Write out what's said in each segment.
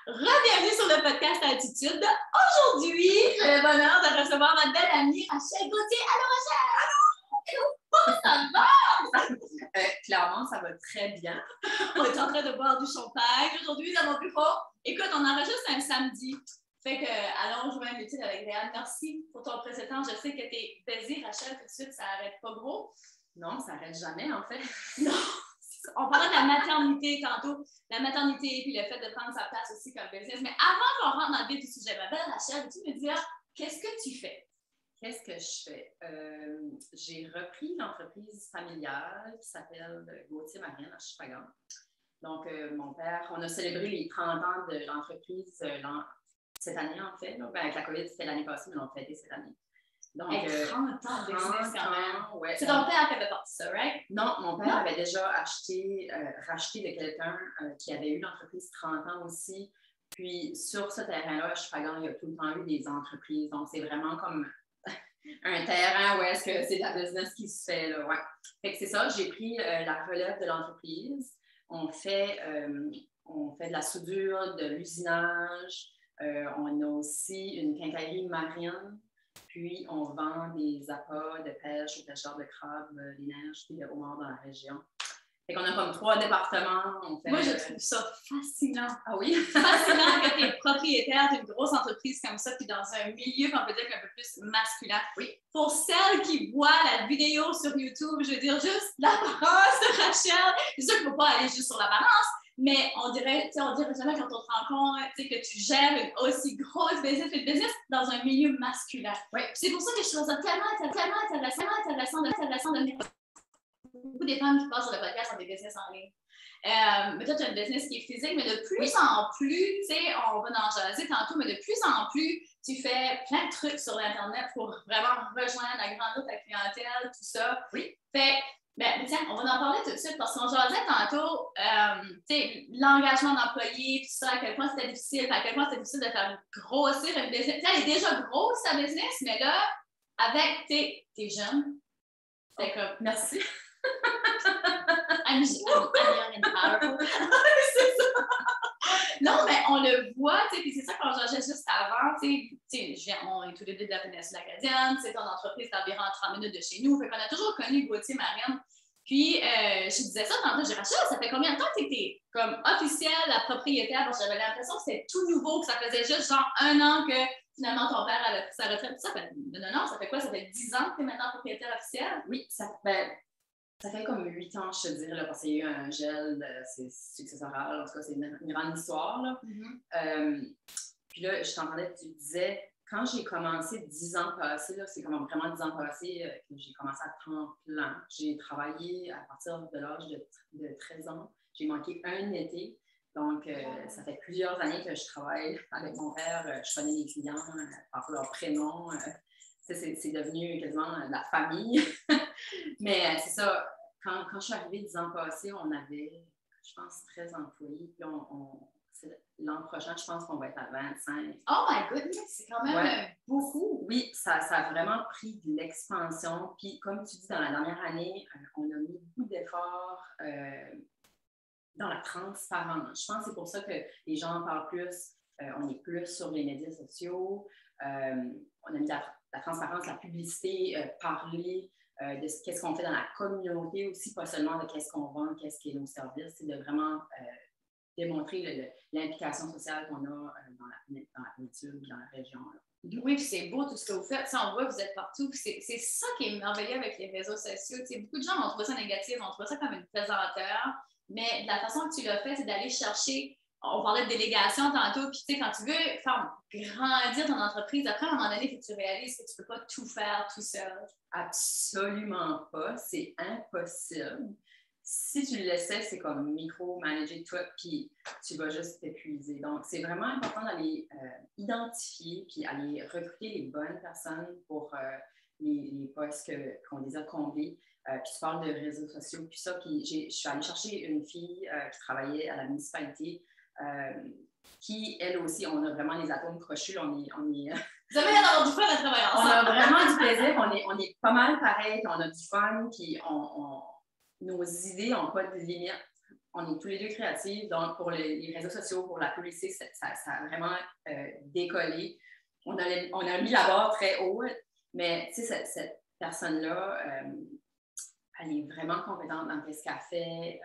Re-bienvenue sur le podcast Attitude. Aujourd'hui, j'ai le bonheur de recevoir ma belle amie Rachel Gauthier. Allô, Rachel! Ça va? Clairement, ça va très bien. On est en train de boire du champagne aujourd'hui dans mon bureau. Écoute, on enregistre un samedi. Fait que, allons joindre l'utile avec Réal. Merci pour ton précédent. Je sais que t'es busy, Rachel, tout de suite, ça arrête pas gros. Non, ça arrête jamais, en fait. Non! On parlait de la maternité tantôt, la maternité puis le fait de prendre sa place aussi comme business. Mais avant qu'on rentre dans le vif du sujet, ma belle Rachel, veux-tu me dire qu'est-ce que tu fais? Qu'est-ce que je fais? J'ai repris l'entreprise familiale qui s'appelle Gauthier Marianne à Chipagan. Donc, mon père, on a célébré les 30 ans de l'entreprise cette année, en fait. Ben, avec la COVID, c'était l'année passée, mais on l'a fêté cette année. Donc, 30 ans de business quand même. Ouais, c'est ton père qui avait parti ça, right? Non, mon père avait déjà racheté de quelqu'un qui avait eu l'entreprise 30 ans aussi. Puis, sur ce terrain-là, à Chipagan, il y a tout le temps eu des entreprises. Donc, c'est vraiment comme un terrain où est-ce que c'est de la business qui se fait, là, ouais. Fait que c'est ça, j'ai pris la relève de l'entreprise. On fait de la soudure, de l'usinage. On a aussi une quincaillerie marine. Puis, on vend des appâts de pêche aux pêcheurs de crabes, des neiges, puis de homards dans la région. Fait qu'on a comme 3 départements. Moi, je trouve ça fascinant. Ah oui? Fascinant que tu es propriétaire d'une grosse entreprise comme ça, puis dans un milieu qu'on peut dire un peu plus masculin. Oui. Pour celles qui voient la vidéo sur YouTube, je veux dire juste l'apparence de Rachel. C'est sûr qu'il ne faut pas aller juste sur l'apparence, mais on dirait jamais quand on te rencontre que tu gères une aussi grosse business dans un milieu masculin. Oui. C'est pour ça que je trouve ça tellement intéressant de venir. Beaucoup des femmes qui passent sur le podcast ont des business en ligne. Mais toi, tu as un business qui est physique, mais de plus en plus, tu sais, on va en jaser tantôt, mais de plus en plus, tu fais plein de trucs sur l'Internet pour vraiment rejoindre, agrandir ta clientèle, tout ça. Oui. Fait ben, tiens, on va en parler tout de suite parce qu'on jasait tantôt, tu sais, l'engagement d'employés, tout ça, à quel point c'était difficile, à quel point c'était difficile de faire grossir une business. Tu sais, elle est déjà grosse, ta business, mais là, avec, t'es jeune. C'est comme, merci. I'm young and powerful. C'est ça. Non, mais on le voit, tu sais, puis c'est ça qu'on changeait juste avant, tu sais, on est tous les deux de la péninsule acadienne, c'est ton entreprise d'environ 30 minutes de chez nous, fait qu'on a toujours connu Gauthier Marianne. Puis, je disais ça tantôt, j'ai dit, Rachel, ça fait combien de temps que tu étais comme officielle, la propriétaire? Parce que j'avais l'impression que c'était tout nouveau, que ça faisait juste genre 1 an que finalement ton père avait pris sa retraite. Ça fait, non, ça fait quoi? Ça fait 10 ans que tu es maintenant propriétaire officielle? Oui, ça fait comme 8 ans, je te dirais, là, parce qu'il y a eu un gel successoral. En tout cas, c'est une grande histoire. Là. Mm-hmm. Puis là, je t'entendais, tu disais, quand j'ai commencé 10 ans passés, là, c'est comme vraiment 10 ans passés que j'ai commencé à temps plein. J'ai travaillé à partir de l'âge de 13 ans. J'ai manqué un été. Donc, ça fait plusieurs années que je travaille avec mon père. Je connais les clients par leur prénom. C'est devenu quasiment la famille. Mais c'est ça, quand je suis arrivée 10 ans passés, on avait, je pense, 13 employés. Puis l'an prochain, je pense qu'on va être à 25. Oh my goodness, c'est quand même beaucoup. Oui, ça a vraiment pris de l'expansion. Puis comme tu dis, dans la dernière année, on a mis beaucoup d'efforts dans la transparence. Je pense que c'est pour ça que les gens en parlent plus. On est plus sur les médias sociaux. On a mis la transparence, la publicité, parler de qu'est-ce qu'on fait dans la communauté aussi, pas seulement de qu'est-ce qu'on vend, qu'est-ce qui est nos services, c'est de vraiment démontrer l'implication sociale qu'on a dans la péninsule, dans la région. Là. Oui, puis c'est beau tout ce que vous faites. Ça, on voit que vous êtes partout. C'est ça qui est merveilleux avec les réseaux sociaux. T'sais, beaucoup de gens vont trouver ça négatif, vont trouver ça comme une pesanteur, mais la façon que tu l'as fait, c'est d'aller chercher. On parlait de délégation tantôt, puis tu sais, quand tu veux faire grandir ton entreprise, après, à un moment donné, il faut que tu réalises que tu ne peux pas tout faire tout seul. Absolument pas. C'est impossible. Si tu le laissais, c'est comme micro-manager tout, puis tu vas juste t'épuiser. Donc, c'est vraiment important d'aller identifier, puis aller recruter les bonnes personnes pour les postes qu'on désire combler. Puis tu parles de réseaux sociaux, puis ça, puis je suis allée chercher une fille qui travaillait à la municipalité, qui, elle aussi, on a vraiment les atomes crochus. On est Vous avez l'air d'avoir du fun à travailler ensemble. On a vraiment du plaisir. On est pas mal pareil, puis on a du fun, puis nos idées n'ont pas de limite. on est tous les deux créatifs, donc pour les réseaux sociaux, pour la publicité, ça a vraiment décollé. On a mis la barre très haut, mais tu sais, cette personne-là, elle est vraiment compétente dans ce qu'elle fait,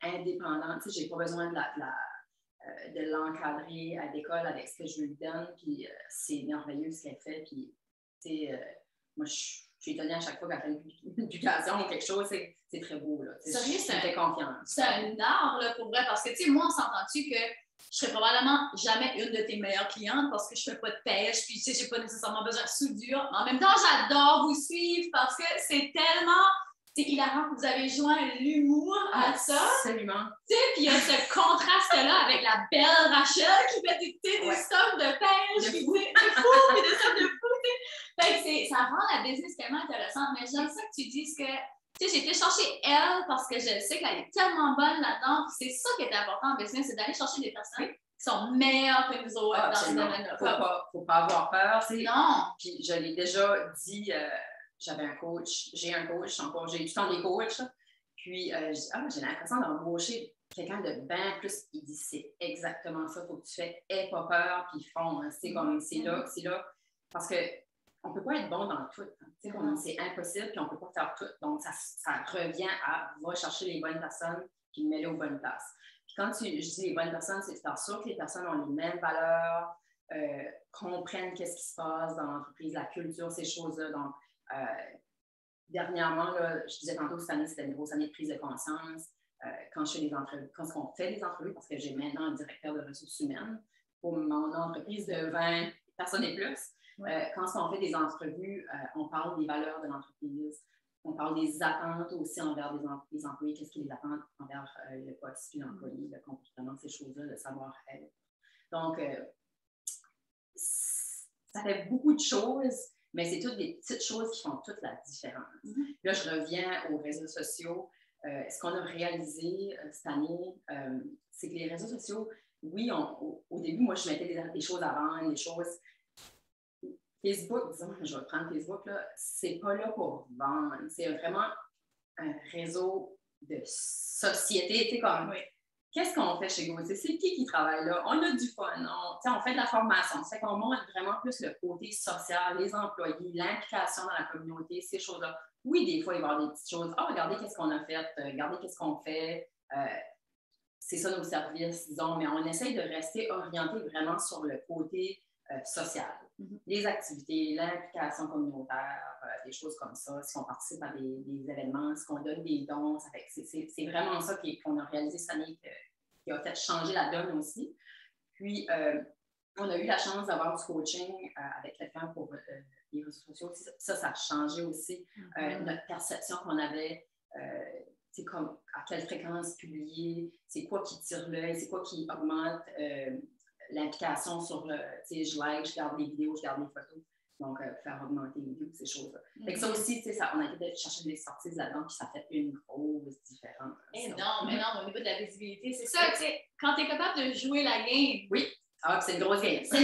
indépendante. Tu sais, j'ai pas besoin de l'encadrer à l'école avec ce que je lui donne, puis c'est merveilleux ce qu'elle fait, puis tu sais, moi, je suis étonnée à chaque fois qu'elle fait une publication ou quelque chose, c'est très beau, là. Sérieux, ça me fait confiance. C'est un art, là, pour vrai, parce que, tu sais, moi, on s'entend-tu que je serais probablement jamais une de tes meilleures clientes parce que je fais pas de pêche, puis, tu sais, j'ai pas nécessairement besoin de soudure. Mais en même temps, j'adore vous suivre parce que c'est tellement... C'est hilarant que vous avez joint l'humour à ça. Absolument. Tu sais, puis il y a ce contraste-là avec la belle Rachel qui fait des stocks de pêche, puis de fou, puis des stocks de fou, tu sais. Fait que ça rend la business tellement intéressante. Mais j'aime ça que tu dises que, tu sais, j'ai été chercher elle parce que je sais qu'elle est tellement bonne là-dedans. C'est ça qui est important en business, c'est d'aller chercher des personnes qui sont meilleures que nous autres dans ce domaine-là. Faut pas avoir peur. Non. Puis je l'ai déjà dit... j'avais un coach, j'ai un coach, encore, j'ai tout le temps des coachs. Puis, je dis, j'ai l'impression d'embaucher quelqu'un de bien plus. Il dit, c'est exactement ça, il faut que tu fais, aie pas peur, puis fonce. C'est comme, c'est là. Parce qu'on ne peut pas être bon dans tout. Hein. C'est impossible, puis on ne peut pas faire tout. Donc, ça revient à, va chercher les bonnes personnes, puis mets-les aux bonnes places. Puis quand je dis les bonnes personnes, c'est de faire sûr que les personnes ont les mêmes valeurs, comprennent qu'est-ce qui se passe dans l'entreprise, la culture, ces choses-là. Donc, dernièrement, là, je disais tantôt, cette année, c'était une grosse année de prise de conscience. Quand on fait des entrevues, parce que j'ai maintenant un directeur de ressources humaines pour mon entreprise de 20 personnes et plus. Quand on fait des entrevues, on parle des valeurs de l'entreprise, on parle des attentes aussi envers les employés, qu'est-ce qui les attend envers le poste, puis l'employé, le comportement, ces choses-là, le savoir-être. Donc, ça fait beaucoup de choses. Mais c'est toutes des petites choses qui font toute la différence. Là, je reviens aux réseaux sociaux. Ce qu'on a réalisé cette année, c'est que les réseaux sociaux, oui, au début, moi, je mettais des choses à vendre, des choses. Facebook, disons, je vais prendre Facebook, là, c'est pas là pour vendre. C'est vraiment un réseau de société, tu sais, comme... Oui. Qu'est-ce qu'on fait chez Gauthier? C'est qui travaille là? On a du fun. On fait de la formation. C'est qu'on montre vraiment plus le côté social, les employés, l'implication dans la communauté, ces choses-là. Oui, des fois, il va y avoir des petites choses. Regardez qu'est-ce qu'on a fait. Regardez qu'est-ce qu'on fait. C'est ça nos services, disons. Mais on essaye de rester orienté vraiment sur le côté social. Les activités, l'implication communautaire, des choses comme ça. Si on participe à des événements, si on donne des dons, ça fait que c'est vraiment ça qu'on a réalisé cette année qui a fait changer la donne aussi. Puis, on a eu la chance d'avoir du coaching avec quelqu'un pour les réseaux sociaux. Ça a changé aussi notre perception qu'on avait. C'est comme à quelle fréquence publier, c'est quoi qui tire l'œil, c'est quoi qui augmente l'implication sur le, tu sais, je like, je garde des vidéos, je garde des photos. Donc, faire augmenter les vues, ces choses-là. Fait que ça aussi, tu sais, on a été chercher des sorties là-dedans, puis ça fait une grosse différence. Mais non, au niveau de la visibilité, c'est ça, tu sais, quand tu es capable de jouer la game. Oui, c'est une grosse game. C'est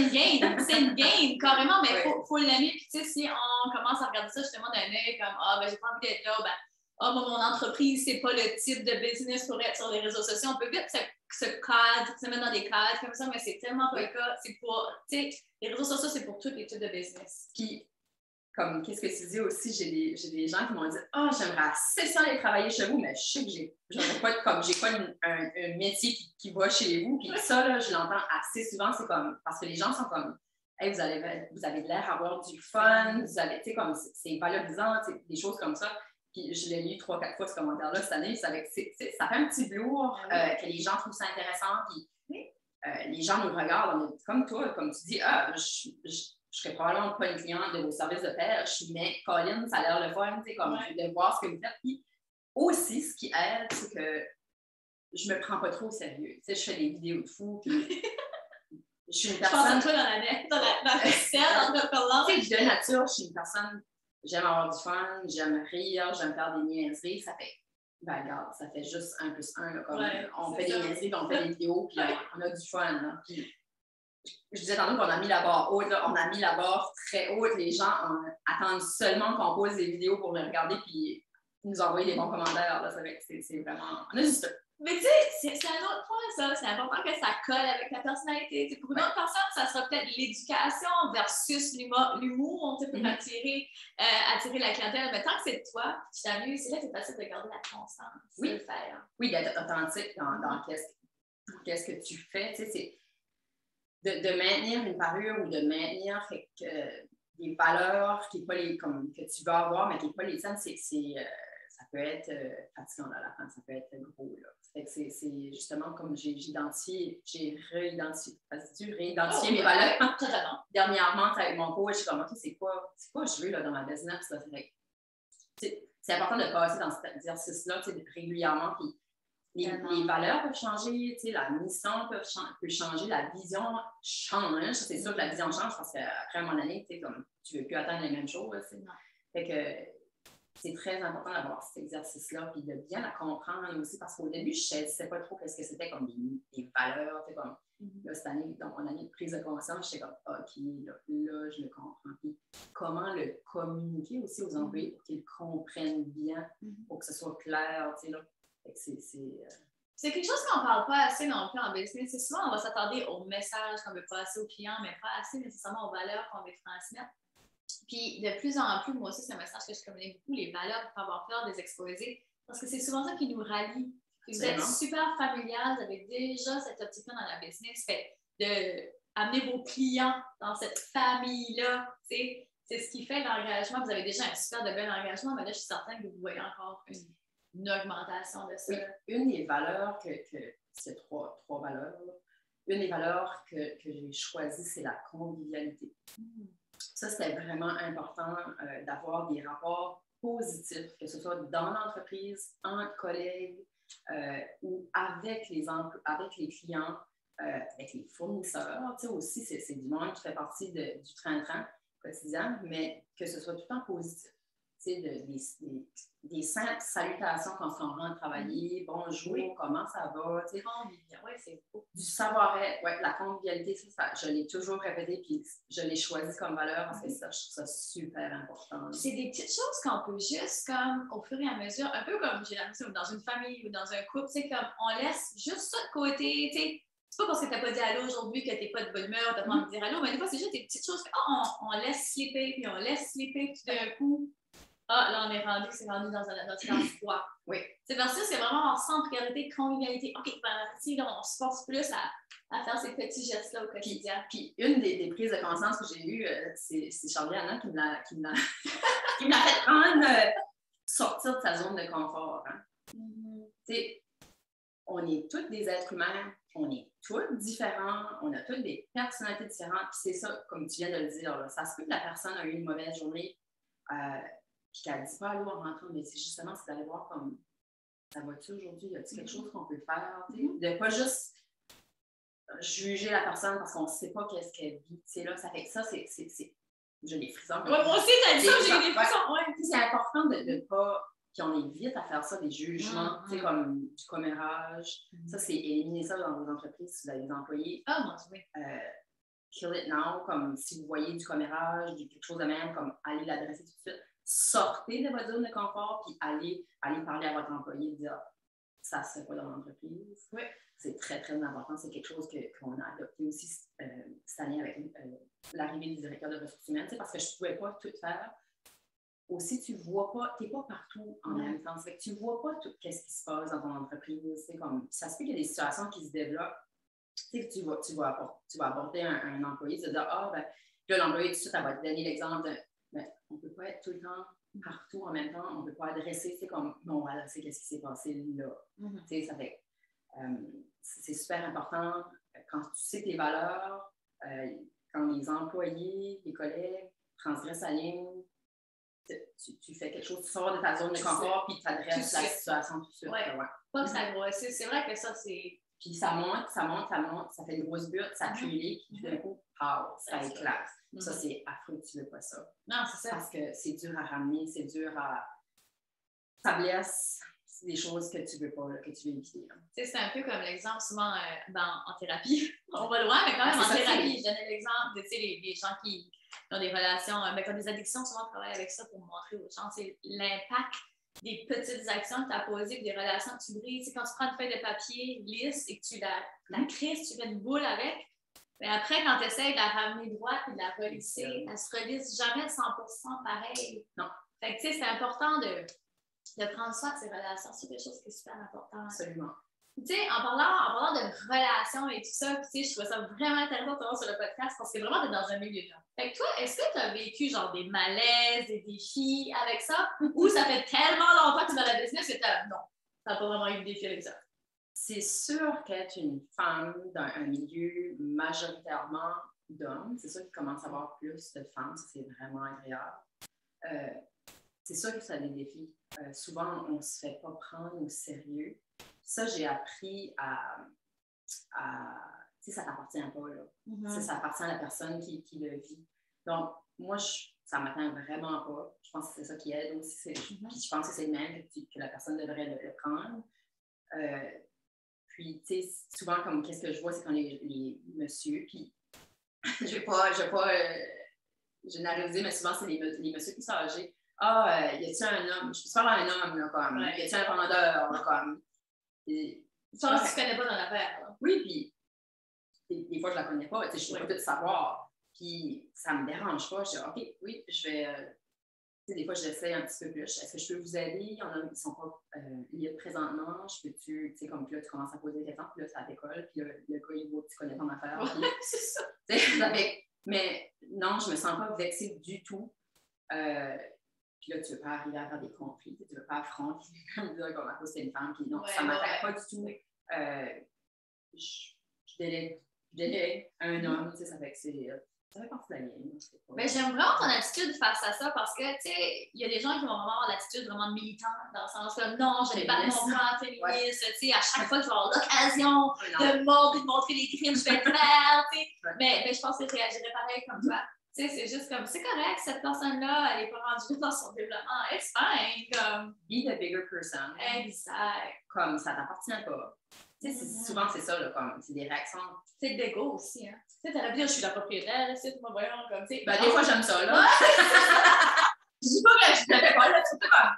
une game, carrément, mais il faut l'aimer. Puis, tu sais, si on commence à regarder ça justement d'un œil comme, j'ai pas envie d'être là, mon entreprise, c'est pas le type de business pour être sur les réseaux sociaux. On peut vite se mettre dans des cadres comme ça, mais c'est tellement pas le cas. C'est pour, tu sais, les réseaux sociaux, c'est pour tous les types de business. Puis, comme, qu'est-ce que tu dis aussi, j'ai des gens qui m'ont dit, j'aimerais assez ça aller travailler chez vous, mais je sais que j'ai pas un métier qui va chez vous. Puis ça, là, je l'entends assez souvent, c'est comme, parce que les gens sont comme, hey, vous avez de l'air à avoir du fun, vous avez, tu sais, comme, c'est valorisant, des choses comme ça. Puis je l'ai lu 3-4 fois ce commentaire-là cette année. Ça fait un petit velours que les gens trouvent ça intéressant. Puis les gens nous regardent, comme toi, comme tu dis, je serais probablement pas une cliente de vos services de pêche, mais Colin, ça a l'air le fun, tu sais, comme de voir ce que vous faites. Puis aussi, ce qui aide, c'est que je me prends pas trop au sérieux. Tu sais, je fais des vidéos de fou. Puis je suis une personne. Je pense à toi dans la scène, tu sais, de nature, je suis une personne. J'aime avoir du fun, j'aime rire, j'aime faire des niaiseries. Ça fait, regarde, ça fait juste 1 + 1. Là, comme on fait des niaiseries, puis on fait des vidéos, puis on a du fun. Là, puis, je disais tantôt qu'on a mis la barre haute, là, on a mis la barre très haute. Les gens attendent seulement qu'on pose des vidéos pour les regarder, puis nous envoyer des bons commentaires. Là, ça fait que c'est vraiment... On a juste Mais tu sais, c'est un autre point, ça. C'est important que ça colle avec ta personnalité. T'sais, pour une autre personne, ça sera peut-être l'éducation versus l'humour, pour attirer la clientèle. Mais tant que c'est toi, tu t'amuses, c'est là que c'est facile de garder la constance. Oui, de le faire. Oui, d'être authentique dans qu'est-ce que tu fais. Tu sais, c'est de maintenir une parure ou de maintenir des valeurs qui pas les, comme, que tu veux avoir, mais qui n'est pas les tiennes, ça peut être fatigant à la fin, ça peut être gros. Là. C'est justement comme j'ai réidentifié mes valeurs. Dernièrement, avec mon coach, je suis comme, OK, c'est quoi je veux là, dans ma business? Là? C'est important de passer dans cet exercice-là régulièrement. Puis les valeurs peuvent changer, la mission peut changer, la vision change. C'est sûr que la vision change parce qu'après un moment donné, comme, tu ne veux plus atteindre les mêmes choses. Fait que c'est très important d'avoir cet exercice-là puis de bien la comprendre aussi parce qu'au début, je ne savais pas trop ce que c'était comme des valeurs. Comme, là, cette année, dans mon année de prise de conscience, j'étais comme OK, là, je le comprends. Puis comment le communiquer aussi aux employés pour qu'ils comprennent bien, pour que ce soit clair. Là. C'est quelque chose qu'on ne parle pas assez non plus en business. C'est souvent, on va s'attarder aux messages qu'on veut passer aux clients, mais pas assez nécessairement aux valeurs qu'on veut transmettre. Puis, de plus en plus, moi aussi, c'est un message que je communique beaucoup, les valeurs, pour pas avoir peur de les exposer, parce que c'est souvent ça qui nous rallie. Puis vous êtes super familial, vous avez déjà cette optique-là dans la business, fait d'amener vos clients dans cette famille-là, c'est ce qui fait l'engagement. Vous avez déjà un super de bel engagement, mais là, je suis certaine que vous voyez encore une augmentation de ça. Oui, une des valeurs c'est trois valeurs, là. Une des valeurs que j'ai choisies, c'est la convivialité. Ça, c'était vraiment important d'avoir des rapports positifs, que ce soit dans l'entreprise, entre collègues ou avec les clients, avec les fournisseurs. Tu sais, aussi, c'est du monde qui fait partie du train-train quotidien, mais que ce soit tout le temps positif. Tu sais, des simples salutations quand on rentre travailler, bonjour, comment ça va, tu sais, c'est beau. Du savoir-être, la convivialité, je l'ai toujours répété, puis je l'ai choisi comme valeur parce que ça, je trouve ça super important. C'est des petites choses qu'on peut juste, comme, au fur et à mesure, un peu comme j'ai l'impression dans une famille ou dans un couple, c'est comme, on laisse juste ça de côté, tu sais. C'est pas parce que tu n'as pas dit allô aujourd'hui que tu n'es pas de bonne humeur, tu n'as pas envie de dire allô, mais des fois, c'est juste des petites choses qu'on laisse slipper, puis on laisse slipper, puis d'un coup, là, c'est rendu dans notre froid. Oui. C'est parce que c'est vraiment sans priorité, convivialité. OK, on se force plus à faire ces petits gestes-là au quotidien. Puis une des prises de conscience que j'ai eues, c'est Charlie-Anna qui me l'a fait prendre, sortir de sa zone de confort. Hein. Tu sais, on est tous des êtres humains, on est tous différents, on a toutes des personnalités différentes, puis c'est ça, comme tu viens de le dire, là, ça se peut que la personne a eu une mauvaise journée, puis qu'elle ne dit pas allô en rentrant, mais c'est justement d'aller voir comme ça va-tu aujourd'hui, y a-t-il quelque chose qu'on peut faire, de ne pas juste juger la personne parce qu'on ne sait pas qu'est-ce qu'elle vit, là, ça fait que ça, c'est j'ai des frissons. Ouais, moi aussi, t'as dit ça, j'ai des frissons, ouais. C'est important de ne pas, puis on évite à faire ça, des jugements, comme du commérage, ça, c'est éliminer ça dans vos entreprises si vous avez des employés. Kill it now, comme si vous voyez du commérage, quelque chose de même, comme allez l'adresser tout de suite. Sortez de votre zone de confort, puis allez parler à votre employé et dire ça se fait pas dans l'entreprise. Oui. C'est très, très important. C'est quelque chose qu'on a adopté aussi cette année avec l'arrivée du directeur de ressources humaines, parce que je ne pouvais pas tout faire. Aussi, tu ne vois pas, tu n'es pas partout en même temps. C'est que tu ne vois pas tout ce qui se passe dans ton entreprise. Comme, ça se fait qu'il y a des situations qui se développent. Tu vas aborder un employé, tu vas dire là, l'employé, tout de suite, elle va te donner l'exemple de on ne peut pas être tout le temps partout en même temps, on ne peut pas adresser, c'est comme on va adresser qu'est-ce qui s'est passé là. Ça fait c'est super important quand tu sais tes valeurs, quand les employés, les collègues transgressent la ligne, tu fais quelque chose, tu sors de ta zone de confort puis tu adresses la situation tout de suite. Pas que ça grossit, c'est vrai que ça, c'est. Puis ça monte, ça fait une grosse butte, ça accumule, puis d'un coup, ça éclate. Ça, c'est affreux, tu ne veux pas ça. Non, c'est ça. Parce que c'est dur à ramener, c'est dur à. Ça blesse, c'est des choses que tu veux pas, là, que tu veux éviter. C'est un peu comme l'exemple souvent en thérapie. On va loin, mais quand même en thérapie. Je donnais l'exemple de les gens qui ont des relations, qui ont des addictions, souvent on travaille avec ça pour montrer aux gens l'impact des petites actions que tu as posées, des relations que tu brises. Tu sais, quand tu prends une feuille de papier lisse et que tu la crisses, tu fais une boule avec, mais après, quand tu essaies de la ramener droite et de la relisser, elle se relisse jamais 100% pareil. Non. Fait que, tu sais, c'est important de prendre soin de ces relations. C'est quelque chose qui est super important. Absolument. Tu sais, en parlant de relations et tout ça, tu sais, je trouvais ça vraiment intéressant de voir sur le podcast parce que vraiment, tu es dans un milieu de gens. Fait que toi, est-ce que tu as vécu genre des malaises, des défis avec ça? Ou ça fait tellement longtemps que tu es dans la business que non, tu n'as pas vraiment eu de défis avec ça? C'est sûr qu'être une femme dans un milieu majoritairement d'hommes, c'est sûr qu'il commence à avoir plus de femmes, ça c'est vraiment agréable. C'est sûr que ça a des défis. Souvent, on ne se fait pas prendre au sérieux. Ça, j'ai appris à tu sais, ça ne t'appartient pas, là. Mm-hmm. Ça appartient à la personne qui le vit. Donc, moi, ça ne m'atteint vraiment pas. Je pense que c'est ça qui aide aussi. Puis je pense que c'est le même que la personne devrait le prendre. Puis, tu sais, souvent, comme qu'est-ce que je vois, c'est quand les messieurs, puis je vais pas généraliser, mais souvent, c'est les messieurs qui sont âgés. Ah, y a-t-il un homme? Je peux faire un homme, là, comme. Ouais. Y a-t-il un vendeur, là, comme. Je pense que tu connais pas dans l'affaire. Là. Oui, puis des fois, je la connais pas. Je ne peux pas tout savoir. Puis, ça me dérange pas. Je dis, OK, oui, je vais. Des fois, j'essaie un petit peu plus. Est-ce que je peux vous aider? Il y en a qui ne sont pas libres présentement. Je peux-tu, tu sais, comme là, tu commences à poser des questions, puis là, ça décolle, puis là, le gars, il voit que tu connais ton affaire. Puis, c'est ça. Mais non, je ne me sens pas vexée du tout. Puis là, tu ne veux pas arriver à faire des conflits, tu ne veux pas affronter, comme dire comme à cause c'est une femme, puis non, ça ne m'attaque pas du tout. Je délègue un homme, tu sais, ça fait que c'est. Ça fait partie de la mienne. Mais j'aime vraiment ton attitude face à ça parce que, tu sais, il y a des gens qui vont avoir l'attitude vraiment militante dans le sens comme non, je vais battre mon camp féministe, tu sais, à chaque fois que je vais avoir l'occasion de montrer les crimes, je vais le faire, tu sais. Mais je pense que je réagirais pareil comme toi. Tu sais, c'est juste comme, c'est correct, cette personne-là, elle n'est pas rendue dans son développement. It's fine, comme. Be the bigger person. Exact. Comme ça t'appartient pas. Tu sais, souvent, c'est ça, là, comme, c'est des réactions. C'est de l'ego aussi, hein. Tu sais, t'aurais pu dire, je suis la propriétaire, c'est moi, voyons, comme, tu sais. Ben, des fois, j'aime ça, là. Je dis pas que je ne le fais pas, là, surtout comme.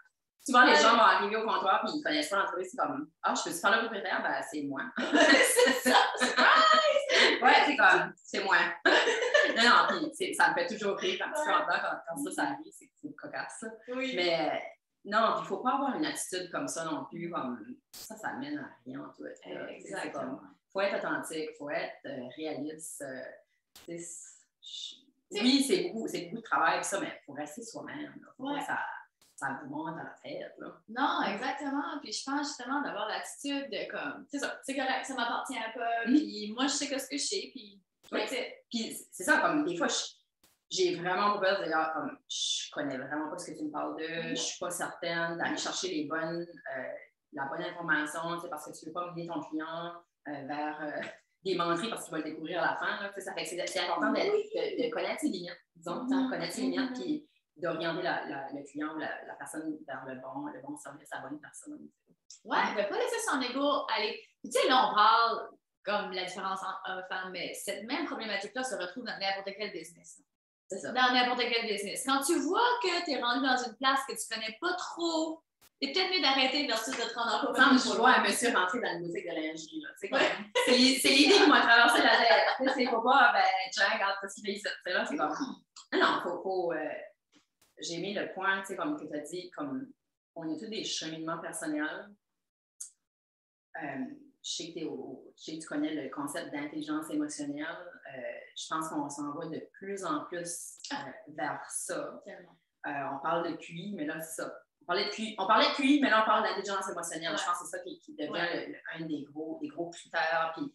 Souvent, les gens vont arriver au comptoir et ils ne connaissent pas l'entreprise. C'est comme, ah, je peux-tu faire le propriétaire? Ben, c'est moi. C'est ça, surprise! Ouais, c'est comme, c'est moi. Non, puis ça me fait toujours rire un petit peu en dedans quand ça arrive, c'est cocasse, ça. Oui. Mais non, il ne faut pas avoir une attitude comme ça non plus, comme ça mène à rien en tout. Exactement. Il faut être authentique, il faut être réaliste. Oui, c'est beaucoup de travail, ça, mais il faut rester soi-même. Il faut pas que ça vous monte à la tête. Là. Non, exactement. Puis je pense justement d'avoir l'attitude de comme, c'est ça, c'est correct, ça m'appartient pas, puis moi, je sais ce que je sais, puis Puis c'est ça, comme des fois, j'ai vraiment peur de dire, comme, je connais vraiment pas ce que tu me parles de, je suis pas certaine d'aller chercher la bonne information, parce que tu veux pas mener ton client vers des menteries parce que tu vas le découvrir à la fin. Là, ça fait que c'est important de connaître ses limites, disons, connaître ses limites, puis d'orienter le client ou la personne vers le bon service, la bonne personne. Ouais, de pas laisser son ego aller. Tu sais, là, on parle comme la différence entre hommes et femmes, mais cette même problématique-là se retrouve dans n'importe quel business. C'est ça. Dans n'importe quel business. Quand tu vois que tu es rendu dans une place que tu connais pas trop, c'est peut-être mieux d'arrêter versus de te rendre en compte. Je vois un monsieur rentrer dans une boutique de lingerie. C'est l'idée qui m'a traversé la tête. C'est faut pas, tiens, regarde ce qu'il fait ici. C'est là, c'est comme. Non, faut j'ai aimé le point, tu sais, comme que tu as dit, comme on a tous des cheminements personnels. Je sais que tu connais le concept d'intelligence émotionnelle. Je pense qu'on s'en va de plus en plus vers ça. On parle de QI, mais là, c'est ça. On parlait de QI, mais là, on parle d'intelligence émotionnelle. Ouais. Je pense que c'est ça qui devient un des gros critères. Puis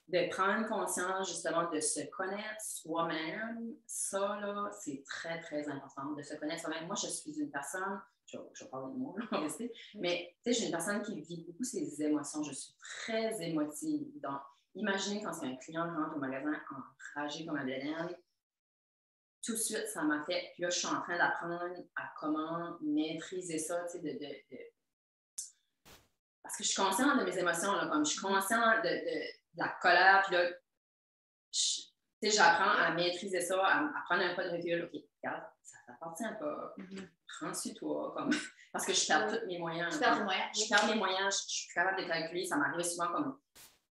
de prendre conscience, justement, de se connaître soi-même, ça, là, c'est très, très important. De se connaître soi-même. Moi, je suis une personne... Je parle de moi, on va rester. Mais tu sais, je suis une personne qui vit beaucoup ses émotions. Je suis très émotive. Donc, imaginez quand c'est un client rentre au magasin enragé comme un blédin, tout de suite, ça m'a fait. Puis là, je suis en train d'apprendre à comment maîtriser ça, tu sais, parce que je suis consciente de mes émotions, là, comme je suis consciente de la colère, puis là, Tu sais, j'apprends à maîtriser ça, à prendre un pas de recul. OK, regarde, ça t'appartient pas. Prends sur toi, comme... parce que je perds tous mes moyens. Je perds mes moyens. Je perds mes moyens, je suis plus capable de calculer. Ça m'arrive souvent comme...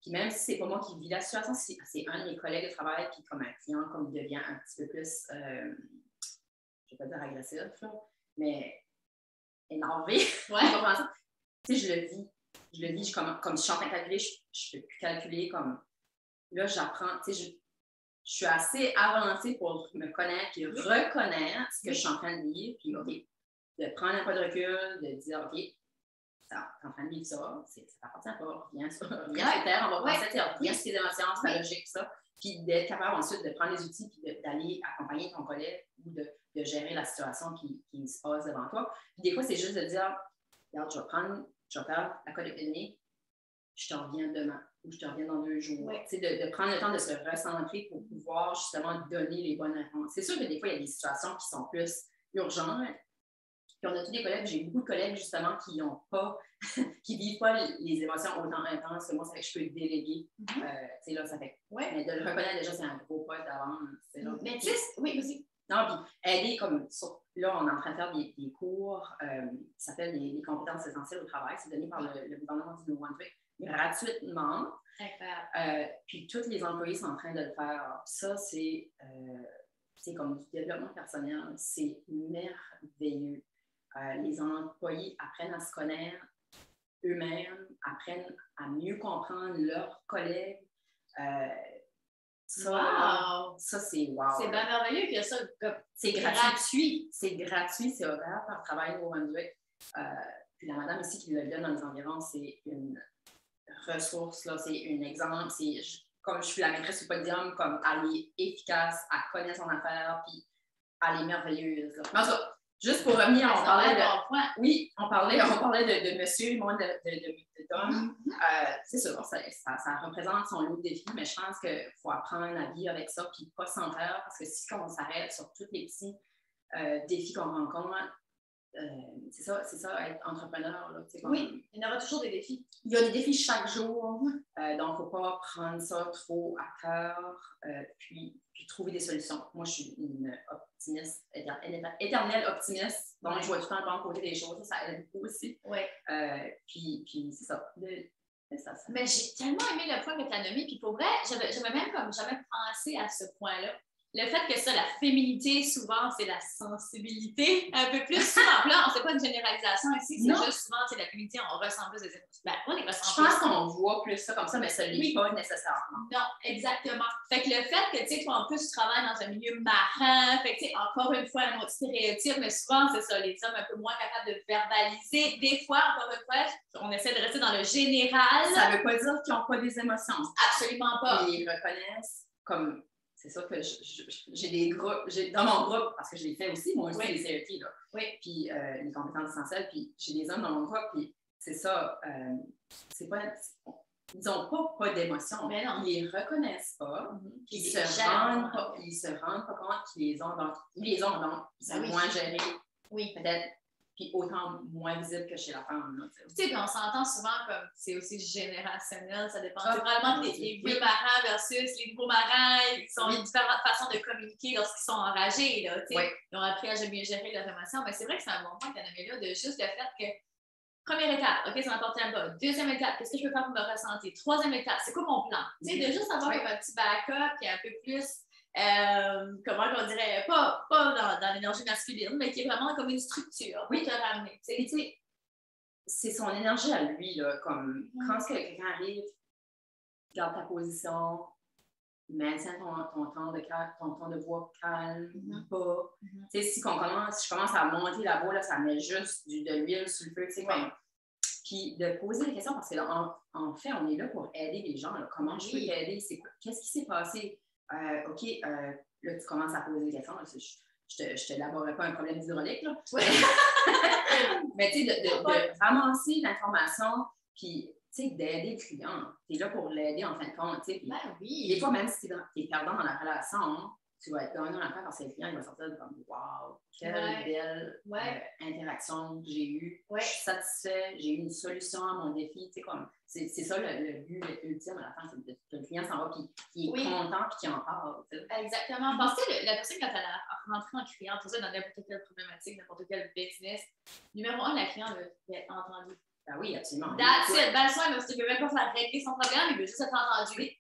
Puis même si c'est pas moi qui vis la situation, c'est un de mes collègues de travail qui, comme un client, comme il devient un petit peu plus, je vais pas dire agressif, là, mais énervé. Ouais. Tu sais, je le vis. Comme si je suis en train de calculer, je peux plus calculer. Comme là, j'apprends, tu sais, je suis assez avancée pour me connaître et reconnaître ce que je suis en train de vivre. Puis, OK, de prendre un pas de recul, de dire, OK, t'es en train de vivre ça, ça t'appartient pas, viens sur terre, on va passer, viens sur tes émotions, c'est pas logique, ça. Puis d'être capable ensuite de prendre les outils puis d'aller accompagner ton collègue ou de gérer la situation qui se passe devant toi. Puis des fois, c'est juste de dire, regarde, je vais faire la collecte, je te reviens demain ou je te reviens dans 2 jours. Oui. De prendre le temps de se recentrer pour pouvoir justement donner les bonnes réponses. C'est sûr que des fois, il y a des situations qui sont plus urgentes. Puis on a tous des collègues, j'ai beaucoup de collègues justement qui n'ont pas, qui ne vivent pas les émotions autant intenses que moi, ça fait que je peux déléguer. Là, ça fait. Ouais. Mais de le reconnaître déjà, c'est un gros pas d'avance. Mais tu sais, oui, aussi. Non, puis aider comme là, on est en train de faire des cours qui s'appellent les compétences essentielles au travail. C'est donné par le gouvernement du Nouveau-Brunswick gratuitement. Puis tous les employés sont en train de le faire. Ça, c'est comme du développement personnel. C'est merveilleux. Les employés apprennent à se connaître eux-mêmes, apprennent à mieux comprendre leurs collègues. Ça, c'est wow. C'est bien merveilleux que ça, c'est gratuit. C'est gratuit, c'est offert par Travail Nouveau-Brunswick. Puis la madame ici qui le donne dans les environs, c'est une ressource, là, c'est un exemple. Comme je suis la maîtresse du podium, comme elle est efficace, elle connaît son affaire, puis elle est merveilleuse. En tout cas, juste pour revenir, on parlait de monsieur, moins d'homme. C'est sûr, ça représente son lot de défis, mais je pense qu'il faut apprendre à vivre avec ça, puis pas s'en faire, parce que si on s'arrête sur tous les petits défis qu'on rencontre, c'est ça, être entrepreneur. Là, oui, il y aura toujours des défis. Il y a des défis chaque jour, donc il ne faut pas prendre ça trop à cœur, puis trouver des solutions. Moi, je suis une optimiste, éternelle optimiste, donc je vois tout le temps le bon côté des choses, ça aide beaucoup aussi. Oui. Puis c'est ça. Mais j'ai tellement aimé le point que tu as nommé, puis pour vrai, j'avais même comme jamais pensé à ce point-là. Le fait que ça, la féminité, souvent, c'est la sensibilité. Un peu plus souvent. Là, on ne fait pas une généralisation ici. C'est juste souvent, la féminité, on ressent plus des émotions. Ben, on les ressent plus. Je pense qu'on voit plus ça comme ça, mais ça ne l'est pas nécessairement. Non, exactement. Fait que le fait que, toi, en plus, tu travailles dans un milieu marin, fait que, encore une fois, un autre stéréotype, mais souvent, c'est ça, les hommes un peu moins capables de verbaliser. Des fois, encore une fois, on essaie de rester dans le général. Ça ne veut pas dire qu'ils n'ont pas des émotions. Absolument pas. Ils reconnaissent comme... C'est ça que j'ai des groupes, dans mon groupe, parce que je l'ai fait aussi, moi aussi, les CET, là. Oui. Puis les compétences essentielles, puis j'ai des hommes dans mon groupe, puis c'est ça, c'est pas, ils n'ont pas d'émotions, mais non. Ils les reconnaissent pas, puis ils se rendent pas compte qu'ils les ont, donc ils sont moins gérés, peut-être, puis autant moins visibles que chez la femme. Tu sais, on s'entend souvent comme c'est aussi générationnel, ça dépend. C'est vraiment les vieux marins versus les nouveaux marins, ils ont différentes façons de communiquer lorsqu'ils sont enragés. Là, ils ont appris à mieux gérer leurs émotions, mais c'est vrai que c'est un bon point que tu as nommé là, de juste le fait que première étape, OK, ça m'apporte un pas. Deuxième étape, qu'est-ce que je peux faire pour me ressentir? Troisième étape, c'est quoi mon plan? Tu sais, de juste avoir un petit backup qui est un peu plus. Comment on dirait, pas dans l'énergie masculine, mais qui est vraiment comme une structure pour te ramener. C'est son énergie à lui, là, comme quand quelqu'un arrive, garde ta position, maintiens ton temps de voix calme, bas. Si je commence à monter la voix, là, ça met juste de l'huile sur le feu, comme... Puis de poser des questions, parce que en fait, on est là pour aider les gens. Là. Comment je peux t'aider? Qu'est-ce qui s'est passé? OK, là, tu commences à poser des questions. Là, je te élaborerai pas un problème d'hydraulique, là. Mais tu sais, de ramasser l'information, puis d'aider le client. Tu es là pour l'aider en fin de compte. Des fois, même si tu es perdant dans la relation, tu vas être gagnant à la fin parce que le client il va sortir de comme wow, quelle belle interaction que j'ai eue. Je suis satisfait, j'ai eu une solution à mon défi. Comme, c'est ça le but ultime à la fin, c'est que le client s'en va puis qu'il est content puis qu'il en parle. Exactement. Parce que la personne, quand elle a rentré en client, tout ça, dans n'importe quelle problématique, n'importe quel business, numéro un, la cliente veut être entendue. Ben oui, absolument. That's it. Ben, ça, mais tu ne peux même pas faire régler son problème, il veut juste être entendu.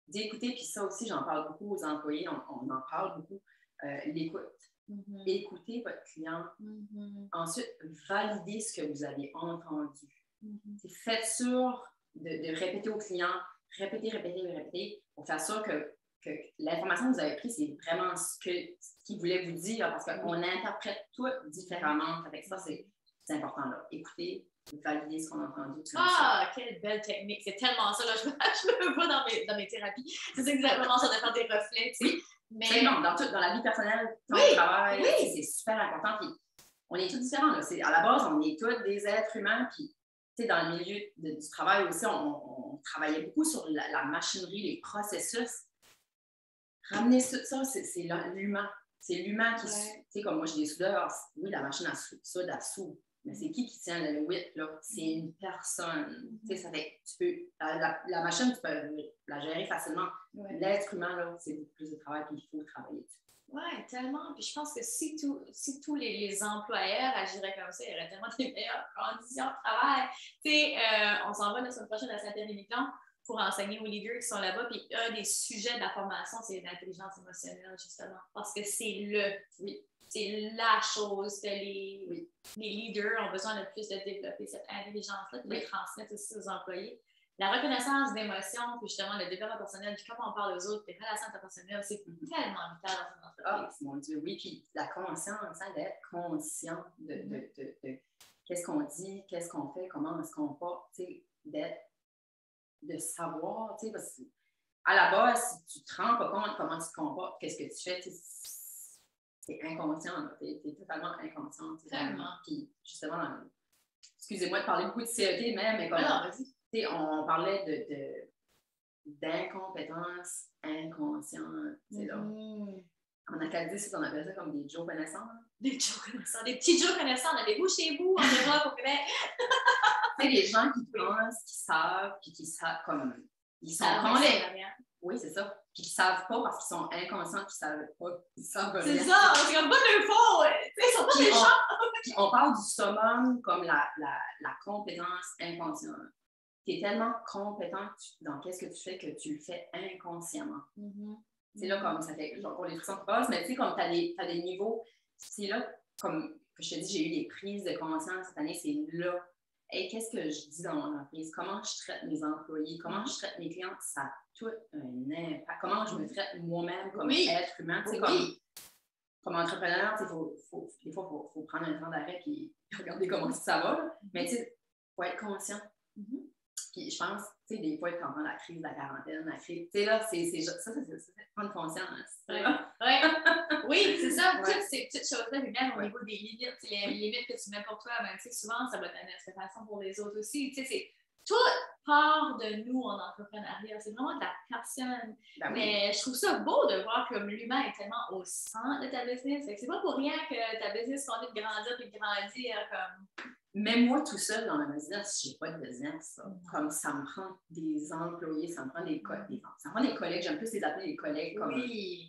D'écouter, puis ça aussi, j'en parle beaucoup aux employés, on en parle beaucoup, l'écoute. Écoutez votre client. Ensuite, validez ce que vous avez entendu. Faites sûr de répéter au client, répéter, pour faire sûr que l'information que vous avez prise, c'est vraiment ce qu'il voulait vous dire, parce qu'on interprète tout différemment. Fait que ça, c'est important. Là. Écoutez, valider ce qu'on a entendu. Quelle belle technique! C'est tellement ça. Là, je le vois dans mes thérapies. C'est exactement ça, de faire des reflets. Oui. Mais non, dans la vie personnelle, dans le travail, c'est super important. Puis, on est tous différents. Là. À la base, on est tous des êtres humains. Puis, dans le milieu du travail aussi, on travaillait beaucoup sur la machinerie, les processus. Ramener ça, c'est l'humain. C'est l'humain qui... Tu sais, comme moi, j'ai des soudeurs. Oui, la machine à soude, elle soude. Mais c'est qui tient le whip, là? C'est une personne. Tu sais, ça fait tu peux... La machine, tu peux la gérer facilement. L'être humain, là, c'est beaucoup plus de travail, puis il faut travailler dessus. Oui, tellement. Puis je pense que si tous les employeurs agiraient comme ça, il y aurait tellement des meilleures conditions de travail. Tu sais, on s'en va la semaine prochaine à Saint-Pierre-et-Miquelon pour enseigner aux leaders qui sont là-bas. Puis un des sujets de la formation, c'est l'intelligence émotionnelle, justement. Parce que c'est la chose que les leaders ont besoin de plus de développer, cette intelligence-là, de transmettre aussi aux employés. La reconnaissance d'émotions, puis justement le développement personnel, puis comment on parle aux autres, les relations interpersonnelles, c'est tellement vital dans une entreprise. Mon Dieu, oui. Puis la conscience, d'être conscient de qu'est-ce qu'on dit, qu'est-ce qu'on fait, comment est-ce qu'on porte, de savoir, parce qu'à la base, si tu te rends pas compte comment tu te comportes, qu'est-ce que tu fais, c'est inconscient, tu es totalement inconscient. Tellement. Puis justement, excusez-moi de parler beaucoup de CET, mais comme on parlait d'incompétence inconsciente. En acadie, on appelle ça comme des Joe connaissants. Des Joe connaissants, des petits Joe connaissants. Avez-vous chez vous, en Europe, au Québec? Les gens qui pensent, qui savent, puis qui savent comme... Ils sont Oui, c'est ça. Puis qui ne savent pas parce qu'ils sont inconscients, qu'ils ne savent pas. Ils savent rien. C'est ça, c'est comme pas de faux. Ils sont pas méchants. On parle du summum comme la compétence inconsciente. Tu es tellement compétent dans qu'est-ce que tu fais que tu le fais inconsciemment. C'est là comme ça fait, genre pour les frissons qui passent, mais tu sais, comme tu as des niveaux, c'est là, comme je te dis, j'ai eu des prises de conscience cette année, c'est là. Hey, qu'est-ce que je dis dans mon entreprise? Comment je traite mes employés? Comment je traite mes clients? Ça a tout un impact. Comment je me traite moi-même comme être humain? Comme entrepreneur, des fois, il faut prendre un temps d'arrêt et regarder comment ça va. Là. Mais tu sais, il faut être conscient. Puis je pense, tu sais, des fois, pendant la crise de la quarantaine, tu sais, là, ça, prendre conscience. Oui, c'est ça. Toutes ces petites choses-là, même au niveau des limites, les limites que tu mets pour toi, même, souvent, ça va être une inspiration pour les autres aussi. Tu sais, c'est tout part de nous en entrepreneuriat. C'est vraiment de la personne. Mais je trouve ça beau de voir que l'humain est tellement au centre de ta business. C'est pas pour rien que ta business continue de grandir et de grandir comme... Même moi, tout seul dans ma business, je n'ai pas de business. Comme ça me prend des employés, ça me prend des collègues. Ça me prend des collègues, j'aime plus les appeler des collègues. Comme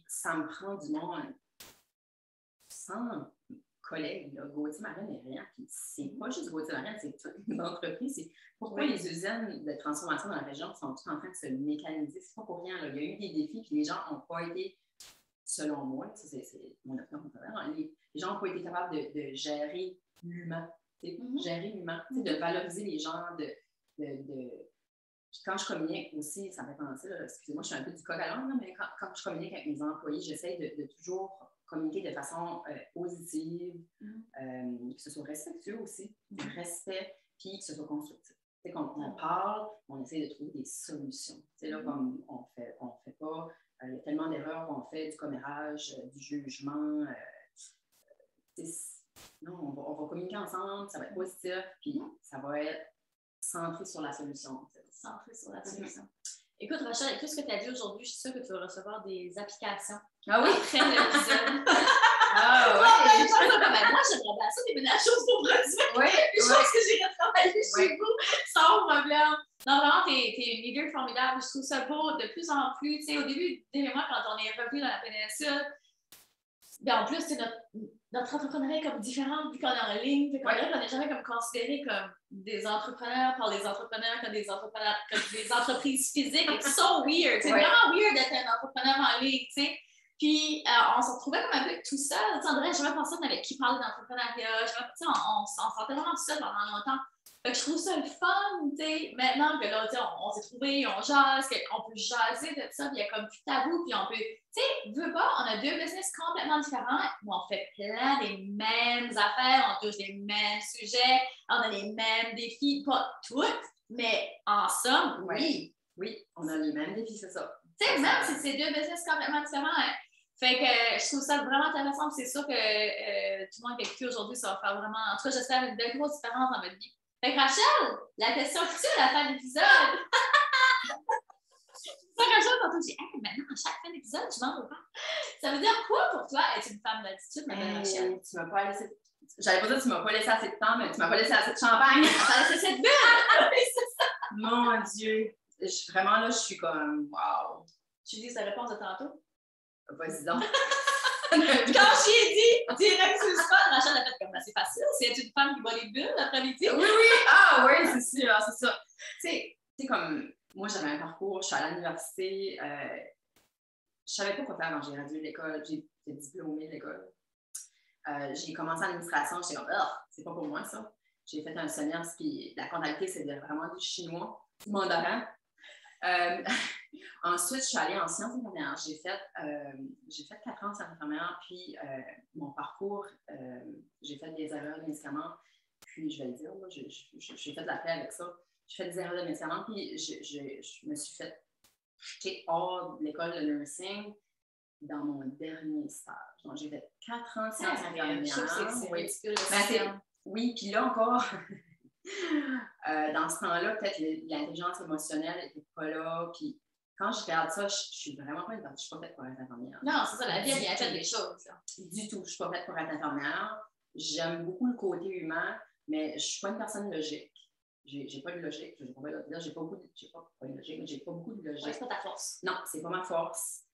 ça me prend du monde. Sans collègues, Gauthier Marine n'est rien. Puis c'est pas juste Gauthier Marine, c'est toute une entreprise. C'est pourquoi les usines de transformation dans la région sont toutes en train de se mécaniser. C'est pas pour rien. Là. Il y a eu des défis, puis les gens n'ont pas été, selon moi, c'est mon opinion personnelle, les gens n'ont pas été capables de gérer l'humain. Gérer l'humain, de valoriser les gens, Puis quand je communique aussi, ça me fait penser, excusez-moi, je suis un peu du coq à l'âne, mais quand je communique avec mes employés, j'essaie de toujours communiquer de façon positive, que ce soit respectueux aussi, du respect, puis que ce soit constructif. Quand on parle, on essaie de trouver des solutions. Là, comme on fait pas, il y a tellement d'erreurs qu'on fait, du commérage, du jugement. Non, on va communiquer ensemble, ça va être positif, puis ça va être centré sur la solution. Centré sur la solution. Écoute, Rachel, avec tout ce que tu as dit aujourd'hui, je suis sûre que tu vas recevoir des applications. Ah oui? Après l'épisode. Ah Moi, j'aimerais bien ça, des choses pour produire. Oui, Je pense que j'irai travailler chez vous sans problème. Non, vraiment, t'es une leader formidable. Je trouve ça beau de plus en plus. Tu sais, au début, moi, quand on est revenu dans la péninsule, ben, en plus, notre entrepreneuriat est comme différent vu qu'on est en ligne. Fait qu'on n'est jamais comme considéré comme des entrepreneurs par les entrepreneurs comme des entreprises physiques. It's so weird. C'est vraiment weird d'être un entrepreneur en ligne, tu sais. Puis, on se retrouvait comme un peu tout seul. On dirait, jamais personne avec qui parler d'entrepreneuriat. On se sentait vraiment tout seul pendant longtemps. Fait que je trouve ça le fun, tu sais. Maintenant que là, on s'est trouvés, on jase, on peut jaser de ça, puis il y a comme plus de tabou, puis on peut, tu sais, veux pas, on a deux business complètement différents, mais on fait plein des mêmes affaires, on touche les mêmes sujets, on a les mêmes défis, pas toutes, mais en somme, oui. Oui, on a les mêmes défis, c'est ça. Tu sais, même si c'est deux business complètement différents, hein. Fait que je trouve ça vraiment intéressant. C'est sûr que tout le monde qui a écouté aujourd'hui, ça va faire vraiment. En tout cas, j'espère une belle grosse différence dans votre vie. Fait que Rachel, la question future à la fin de l'épisode. Ça, Rachel, quand tu dis, hey, maintenant, à chaque fin d'épisode, tu m'en reprends. Ça veut dire quoi pour toi être une femme d'attitude, madame Rachel? Tu m'as pas laissé. J'allais pas dire que tu m'as pas laissé assez de temps, mais tu m'as pas laissé assez de champagne. Tu m'as laissé cette bulle! C'est ça. Mon Dieu. Vraiment, là, je suis comme, wow. Tu dis sa réponse de tantôt? Vas-y donc. Quand j'ai dit direct sur le spot, Rachel a fait comme c'est facile. C'est une femme qui boit des bulles l'après-midi. Oui, oui. Ah, oui, c'est sûr, c'est ça. Tu sais, comme moi, j'avais un parcours, je suis à l'université. Je savais pas quoi faire quand j'ai gradué de l'école. J'ai été diplômée de l'école. J'ai commencé en administration. J'étais comme, c'est pas pour moi, ça. J'ai fait un semestre, puis la comptabilité, c'est vraiment du chinois, du mandarin. Ensuite, je suis allée en sciences infirmières. J'ai fait 4 ans en sciences infirmières, puis mon parcours, j'ai fait des erreurs de médicaments, puis je vais le dire, moi, j'ai fait de la paix avec ça. J'ai fait des erreurs de médicaments, puis je me suis fait jeter hors de l'école de nursing dans mon dernier stage. Donc, j'ai fait 4 ans de sciences infirmières. Oui, puis là encore... dans ce temps-là, peut-être l'intelligence émotionnelle n'était pas là. Puis quand je regarde ça, je suis vraiment pas je suis pas faite pour être infirmière. Non, c'est ça, la vie, elle a fait des choses. Là. Du tout, je suis pas faite pour être infirmière. J'aime beaucoup le côté humain, mais je suis pas une personne logique. J'ai pas de logique. J'ai pas beaucoup de logique. Ouais, c'est pas ta force. Non, c'est pas ma force.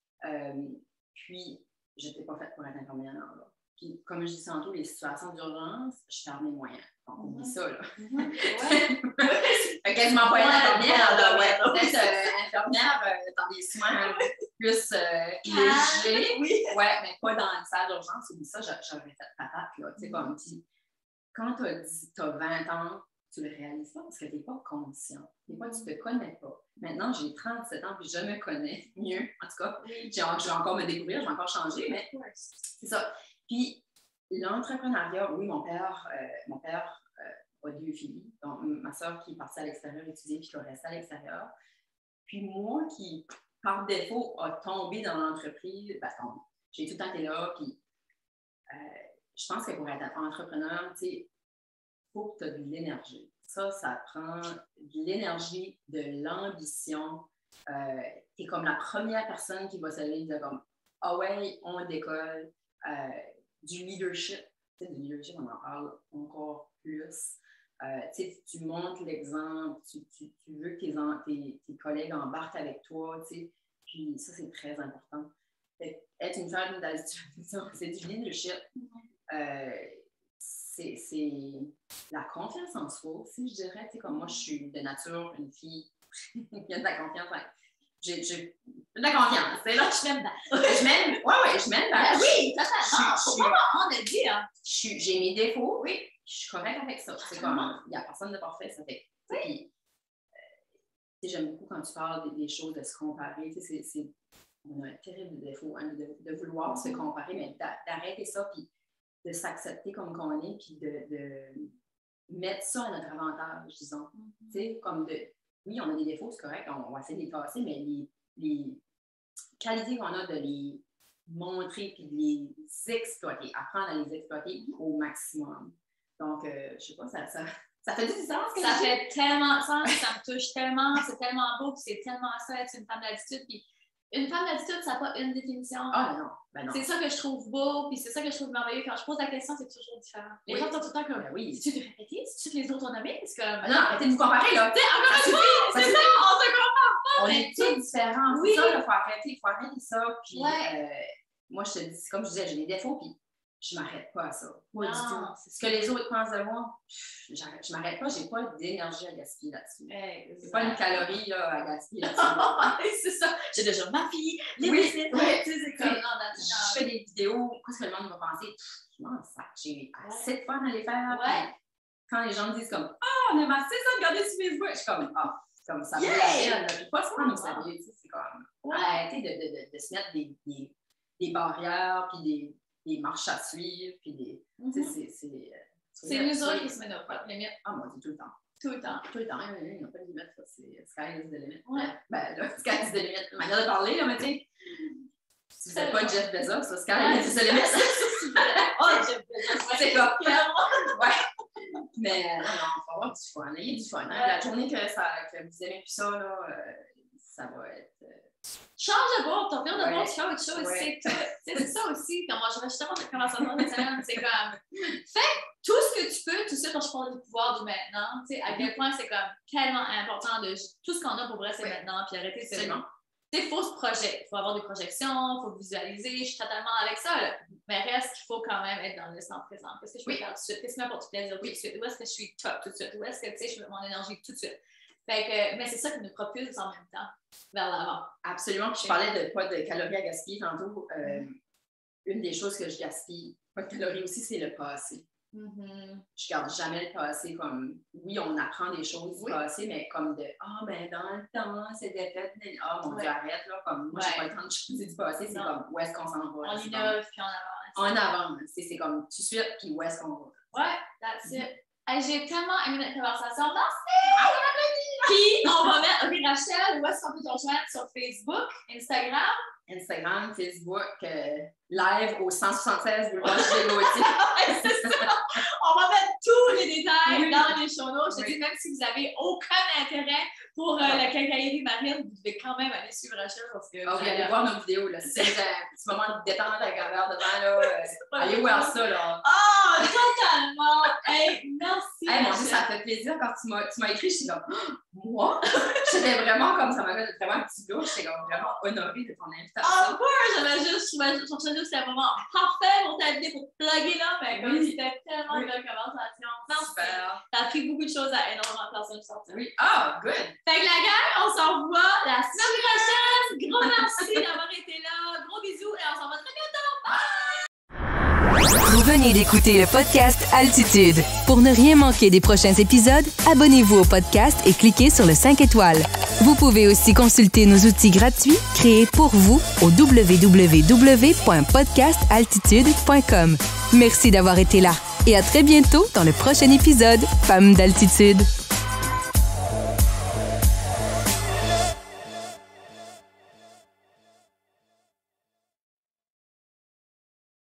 Puis, j'étais pas faite pour être infirmière. Là. Puis, comme je disais tantôt, les situations d'urgence, je ferme mes moyens. Donc, oublie ça, là. Fait quasiment pas infirmière, là. Ouais, peut-être infirmière dans des soins plus légers. Oui. Ouais, mais pas dans une salle d'urgence. Oublie ça, j'aurais fait patate, là. Tu sais, comme, quand t'as 20 ans, tu le réalises pas parce que t'es pas conscient. Des fois, tu te connais pas. Maintenant, j'ai 37 ans puis je me connais mieux. En tout cas, je vais encore me découvrir, je vais encore changer, mais c'est ça. Puis, l'entrepreneuriat, oui, mon père a 2 filles. Donc, ma soeur qui est partie à l'extérieur étudier puis qui est restée à l'extérieur. Puis moi qui, par défaut, a tombé dans l'entreprise, j'ai tout le temps été là. Puis, je pense que pour être entrepreneur, tu sais, il faut que tu aies de l'énergie. Ça prend de l'énergie, de l'ambition. Tu es comme la première personne qui va se lever et dire comme, ah ouais, on décolle. Du leadership. Tu sais, du leadership, on en parle encore plus. Tu montres l'exemple, tu veux que tes collègues embarquent avec toi, puis ça, c'est très important. Être une femme d'attitude, c'est du leadership. C'est la confiance en soi aussi, je dirais. Comme moi, je suis de nature une fille qui a de la confiance. J'ai de la confiance. C'est là que je m'aime bien. Je m'aime bien. Oui, totalement. On a dit, hein. J'ai mes défauts, oui. Je suis correcte avec ça. C'est comme, il n'y a personne de parfait, ça fait. Oui. J'aime beaucoup quand tu parles des choses, de se comparer. On a un terrible défaut hein, de vouloir se comparer, mais d'arrêter ça, puis de s'accepter comme qu'on est, puis de mettre ça à notre avantage, disons. Comme oui, on a des défauts, c'est correct, on va essayer de les casser, mais les qualités qu'on a de les montrer puis de les exploiter, apprendre à les exploiter au maximum. Donc, je sais pas, ça Ça fait du sens que ça fait tellement de sens, ça me touche tellement, c'est tellement beau, puis c'est tellement ça, être une femme d'attitude. Puis une femme d'attitude, ça n'a pas une définition. Ah non, non. C'est ça que je trouve beau, puis c'est ça que je trouve merveilleux. Quand je pose la question, c'est toujours différent. Les gens sont tout le temps comme, si tu te répéter, si tu les autres ont nommé, c'est comme... Non, arrêtez de vous comparer, là. Tu sais, encore une fois, c'est ça, on se compare pas. On est tous différents. Oui. C'est ça, il faut arrêter ça. Puis, moi, je te dis, comme je disais, j'ai des défauts, puis je m'arrête pas à ça. Pas du tout. Ce que les autres pensent de moi, je m'arrête pas, j'ai pas d'énergie à gaspiller là-dessus. C'est pas une calorie là, à gaspiller là-dessus. C'est ça. J'ai déjà ma fille, les c'est comme, je fais des vidéos, qu'est-ce que le monde va penser? Je m'en sac, j'ai assez de fun à les faire. Quand les gens me disent comme, on aime assez ça, regarder sur Facebook, je suis comme ça me l'appelle, je ne peux pas se prendre au sérieux. C'est comme, arrêter de se mettre des barrières, puis des marches à suivre, puis des... C'est nous autres qui se mettent nos propres limites. Ah, moi, c'est tout le temps. Tout le temps. Tout le temps. Il n'y a pas de limite, ça. C'est sky is the limit. Ben là, sky is the limit. Ma manière de parler, là, mais tu sais, si vous n'êtes pas Jeff Bezos, ça, sky is the limit. Oh, Jeff Bezos, c'est quoi? Ouais. Mais non, il faut avoir du fun. Ayez du fun. La journée que vous aimez plus ça, là, ça va être... Change de bord, ton pire de bord, tu fais autre chose, c'est tout. C'est ça aussi. Quand moi, je vais justement cette conversation cette semaine, c'est comme, fais tout ce que tu peux, tout de suite quand je parle du pouvoir du maintenant, tu sais, à quel point c'est comme tellement important de tout ce qu'on a pour vrai, c'est maintenant, puis arrêter de se... Tu sais, il faut se projeter, il faut avoir des projections, il faut visualiser, je suis totalement avec ça, là. Mais reste qu'il faut quand même être dans l'instant présent. Qu'est-ce que je peux faire tout de suite? Qu'est-ce qui m'apporte du plaisir tout de suite? Où est-ce que je suis top tout de suite? Où est-ce que, tu sais, je mets mon énergie tout de suite? Fait que, mais c'est ça qui nous propulse en même temps vers l'avant. Absolument. Je parlais de calories à gaspiller tantôt. Une des choses que je gaspille, pas de calories aussi, c'est le passé. Je garde jamais le passé comme, oui, on apprend des choses du passé, mais comme de, ben dans le temps, c'était fait, mon Dieu, arrête, là, comme, moi, j'ai pas le temps de choisir du passé, c'est comme, où est-ce qu'on s'en va? On innove, puis on avance. En avant, c'est comme, tout de suite, puis où est-ce qu'on va? Ouais, that's it. Hey, j'ai tellement aimé notre conversation. Merci! Puis, on va mettre, OK, Rachel, où est-ce qu'on peut te rejoindre sur Facebook, Instagram, Facebook, live au 176 boulevard Gégautier. C'est ça! On va mettre tous les détails dans les show notes. Je te dis, même si vous n'avez aucun intérêt pour la quincaillerie marine, vous devez quand même aller suivre Rachel parce que... vous allez voir nos vidéos, là. C'est un petit moment de détente avec un verre devant, là. Allez voir ça, là. Oh, totalement! Hey, merci! Hey, mon Dieu, ça fait plaisir quand tu m'as écrit, je suis comme, moi? J'étais vraiment comme, ça m'avait vraiment un petit loup, j'étais comme vraiment honorée de ton invitation. Of course! Je cherchais juste c'était vraiment parfait pour t'inviter, pour te plugger là, mais comme c'était tellement une belle conversation. Super! T'as appris beaucoup de choses à énormément de personnes qui sortent. Oui, good! Fait que la gang, on s'en voit la semaine prochaine. Gros merci d'avoir été là. Gros bisous et on s'en va très bientôt. Bye! Vous venez d'écouter le podcast Altitude. Pour ne rien manquer des prochains épisodes, abonnez-vous au podcast et cliquez sur le 5 étoiles. Vous pouvez aussi consulter nos outils gratuits créés pour vous au www.podcastaltitude.com. Merci d'avoir été là et à très bientôt dans le prochain épisode Femmes d'Altitude.